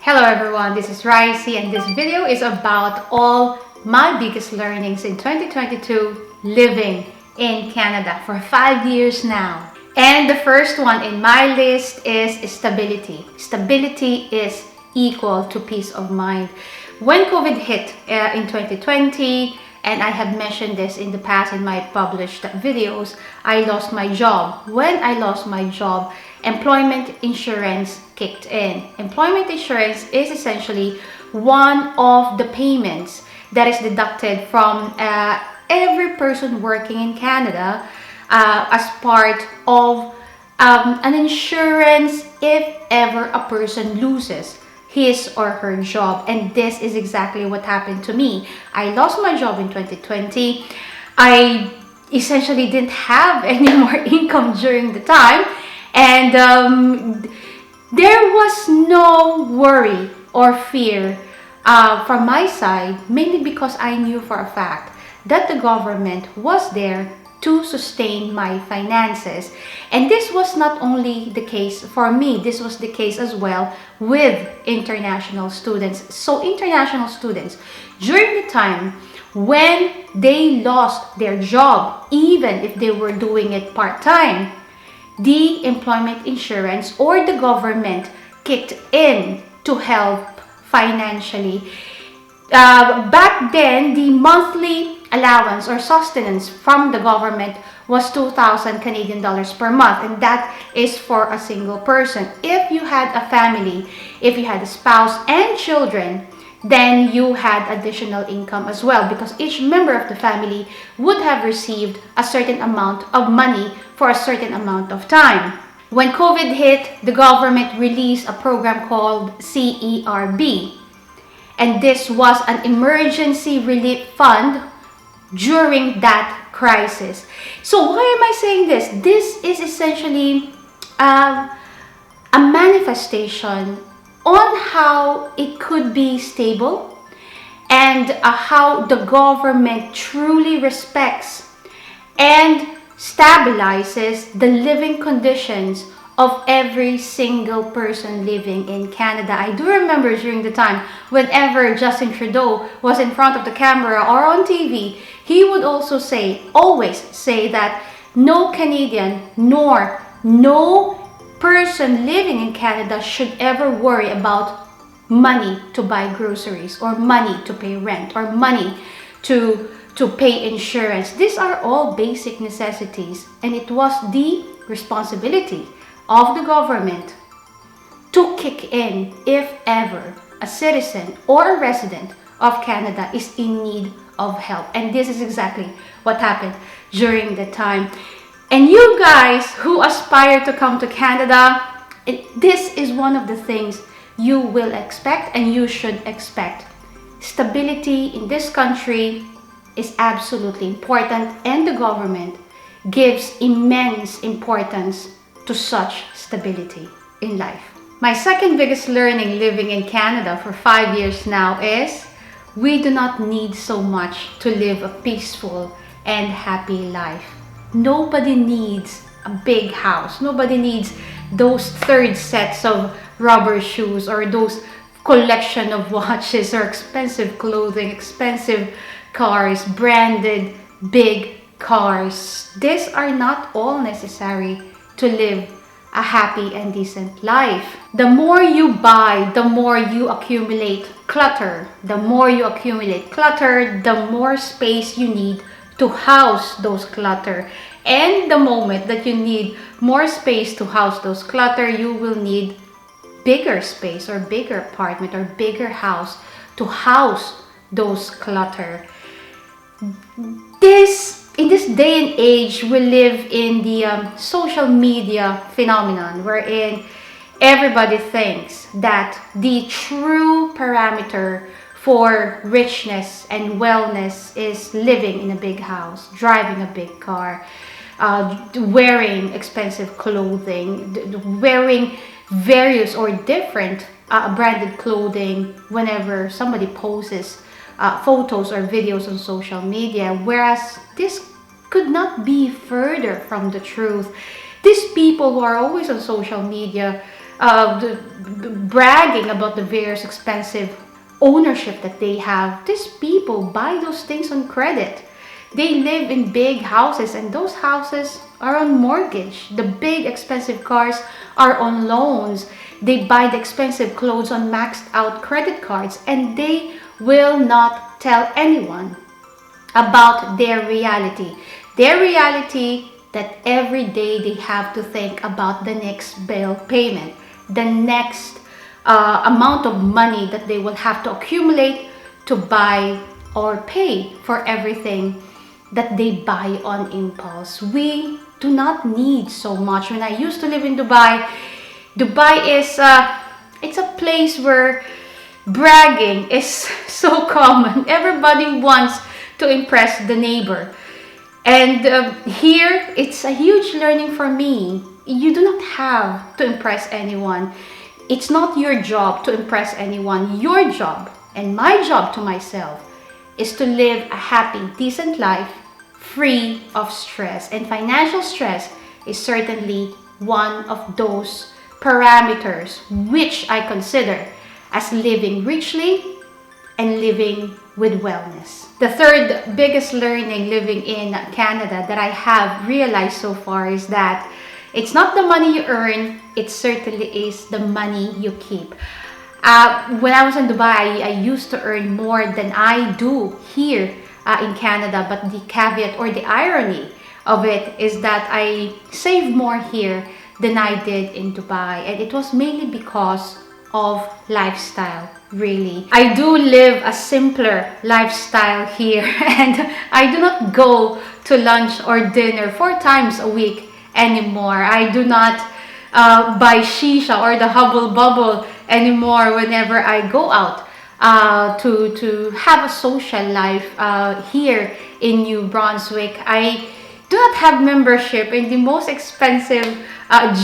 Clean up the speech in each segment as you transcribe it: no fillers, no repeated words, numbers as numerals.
Hello everyone, this is Ricey and this video is about all my biggest learnings in 2022 living in Canada for 5 years now. And the first one in my list is stability. Stability is equal to peace of mind. When COVID hit in 2020, and I have mentioned this in the past in my published videos, I lost my job. When I lost my job, employment insurance kicked in. Employment insurance is essentially one of the payments that is deducted from every person working in Canada as part of an insurance if ever a person loses his or her job. And this is exactly what happened to me. I lost my job in 2020. I essentially didn't have any more income during the time, and there was no worry or fear from my side, mainly because I knew for a fact that the government was there to sustain my finances. And this was not only the case for me, this was the case as well with international students. So international students, during the time when they lost their job, even if they were doing it part-time, the employment insurance or the government kicked in to help financially. Back then, the monthly allowance or sustenance from the government was 2,000 Canadian dollars per month, and that is for a single person. If you had a family, if you had a spouse and children, then you had additional income as well, because each member of the family would have received a certain amount of money for a certain amount of time. When COVID hit, the government released a program called CERB, and this was an emergency relief fund during that crisis. So why am I saying this? This is essentially a manifestation on how it could be stable and how the government truly respects and stabilizes the living conditions of every single person living in Canada. I do remember during the time whenever Justin Trudeau was in front of the camera or on TV, he would also always say that no Canadian nor no person living in Canada should ever worry about money to buy groceries or money to pay rent or money to pay insurance. These are all basic necessities, and it was the responsibility of the government to kick in if ever a citizen or a resident of Canada is in need of help. And this is exactly what happened during the time. And you guys who aspire to come to Canada, this is one of the things you will expect and you should expect. Stability in this country is absolutely important, and the government gives immense importance to such stability in life. My second biggest learning living in Canada for 5 years now is we do not need so much to live a peaceful and happy life. Nobody needs a big house. Nobody needs those third sets of rubber shoes or those collection of watches or expensive clothing, expensive cars, branded big cars. These are not all necessary to live a happy and decent life. The more you buy, the more you accumulate clutter. The more you accumulate clutter, the more space you need to house those clutter. And the moment that you need more space to house those clutter, you will need bigger space or bigger apartment or bigger house to house those clutter. In this day and age, we live in the social media phenomenon wherein everybody thinks that the true parameter for richness and wellness is living in a big house, driving a big car, wearing expensive clothing, wearing various or different branded clothing whenever somebody poses photos or videos on social media, whereas this could not be further from the truth. These people who are always on social media bragging about the various expensive ownership that they have. These people buy those things on credit. They live in big houses, and those houses are on mortgage. The big expensive cars are on loans. They buy the expensive clothes on maxed out credit cards, and they will not tell anyone about their reality. Their reality that every day they have to think about the next bill payment, the next amount of money that they will have to accumulate to buy or pay for everything that they buy on impulse. We do not need so much. When I used to live in Dubai, Dubai is it's a place where bragging is so common. Everybody wants to impress the neighbor. And here, it's a huge learning for me. You do not have to impress anyone. It's not your job to impress anyone. Your job, and my job to myself, is to live a happy, decent life, free of stress. And financial stress is certainly one of those parameters which I consider as living richly and living with wellness. The third biggest learning living in Canada that I have realized so far is that it's not the money you earn, it certainly is the money you keep. When I was in Dubai, I used to earn more than I do here in Canada, but the caveat or the irony of it is that I save more here than I did in Dubai, and it was mainly because of lifestyle. Really, I do live a simpler lifestyle here, and I do not go to lunch or dinner 4 times a week anymore. I do not buy shisha or the hubble bubble anymore whenever I go out to have a social life here in New Brunswick. I do not have membership in the most expensive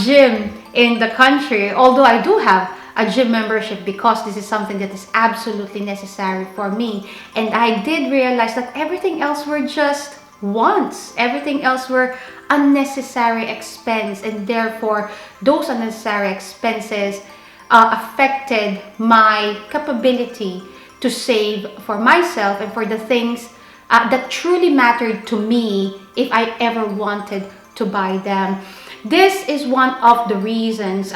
gym in the country, although I do have a gym membership because this is something that is absolutely necessary for me. And I did realize that everything else were just wants. Everything else were unnecessary expense, and therefore those unnecessary expenses affected my capability to save for myself and for the things that truly mattered to me if I ever wanted to buy them. This is one of the reasons.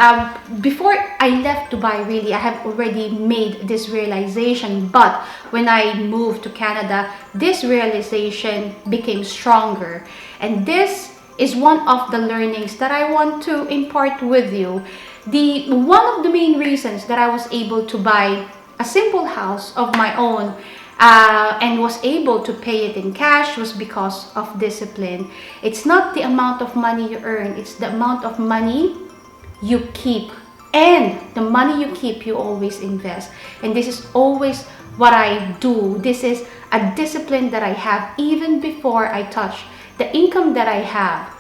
Before I left Dubai, really, I have already made this realization. But when I moved to Canada, this realization became stronger. And this is one of the learnings that I want to impart with you. One of the main reasons that I was able to buy a simple house of my own and was able to pay it in cash was because of discipline. It's not the amount of money you earn, it's the amount of money you keep. And the money you keep, you always invest. And this is always what I do. This is a discipline that I have even before I touch the income that I have.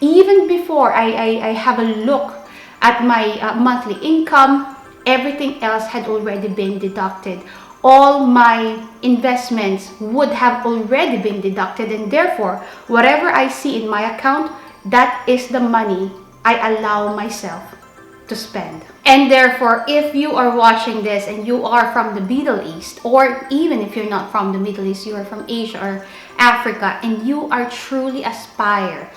Even before I have a look at my monthly income, everything else had already been deducted. All my investments would have already been deducted, and therefore whatever I see in my account, that is the money I allow myself to spend. And therefore, if you are watching this and you are from the Middle East, or even if you're not from the Middle East, you are from Asia or Africa, and you are truly aspire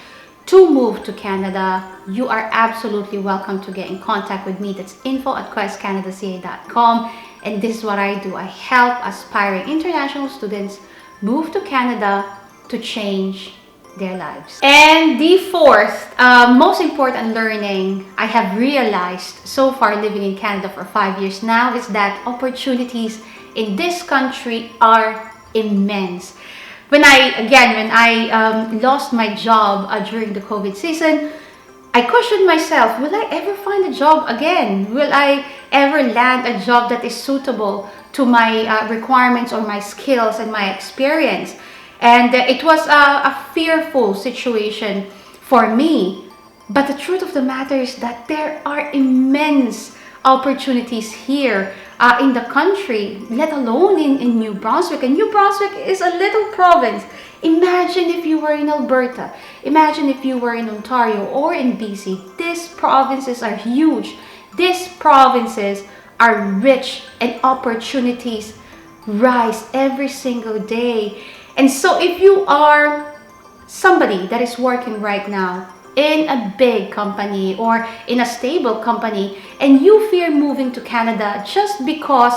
to move to Canada, you are absolutely welcome to get in contact with me. That's info@questcanadaca.com. And this is what I do. I help aspiring international students move to Canada to change their lives. And the fourth most important learning I have realized so far living in Canada for 5 years now is that opportunities in this country are immense. When I lost my job during the COVID season, I questioned myself, will I ever find a job again? Will I ever land a job that is suitable to my requirements or my skills and my experience? And it was a fearful situation for me. But the truth of the matter is that there are immense opportunities here in the country, let alone in New Brunswick. And New Brunswick is a little province. Imagine if you were in Alberta. Imagine if you were in Ontario or in BC. These provinces are huge. These provinces are rich and opportunities rise every single day. And so if you are somebody that is working right now in a big company or in a stable company and you fear moving to Canada just because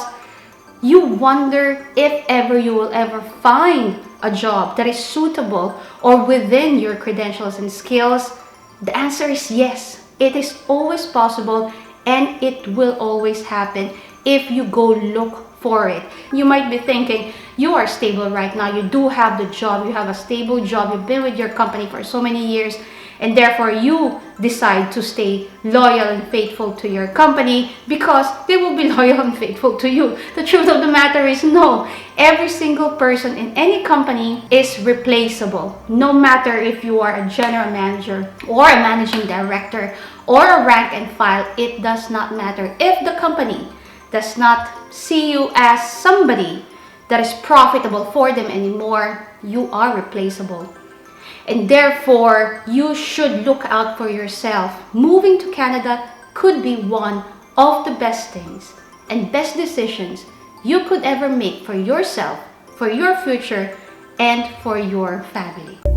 you wonder if ever you will ever find a job that is suitable or within your credentials and skills, the answer is yes. It is always possible and it will always happen if you go look for it. You might be thinking, you are stable right now, you do have the job, you have a stable job, you've been with your company for so many years, and therefore you decide to stay loyal and faithful to your company because they will be loyal and faithful to you. The truth of the matter is no. Every single person in any company is replaceable. No matter if you are a general manager or a managing director or a rank and file, it does not matter. If the company does not see you as somebody that is profitable for them anymore, you are replaceable. And therefore, you should look out for yourself. Moving to Canada could be one of the best things and best decisions you could ever make for yourself, for your future, and for your family.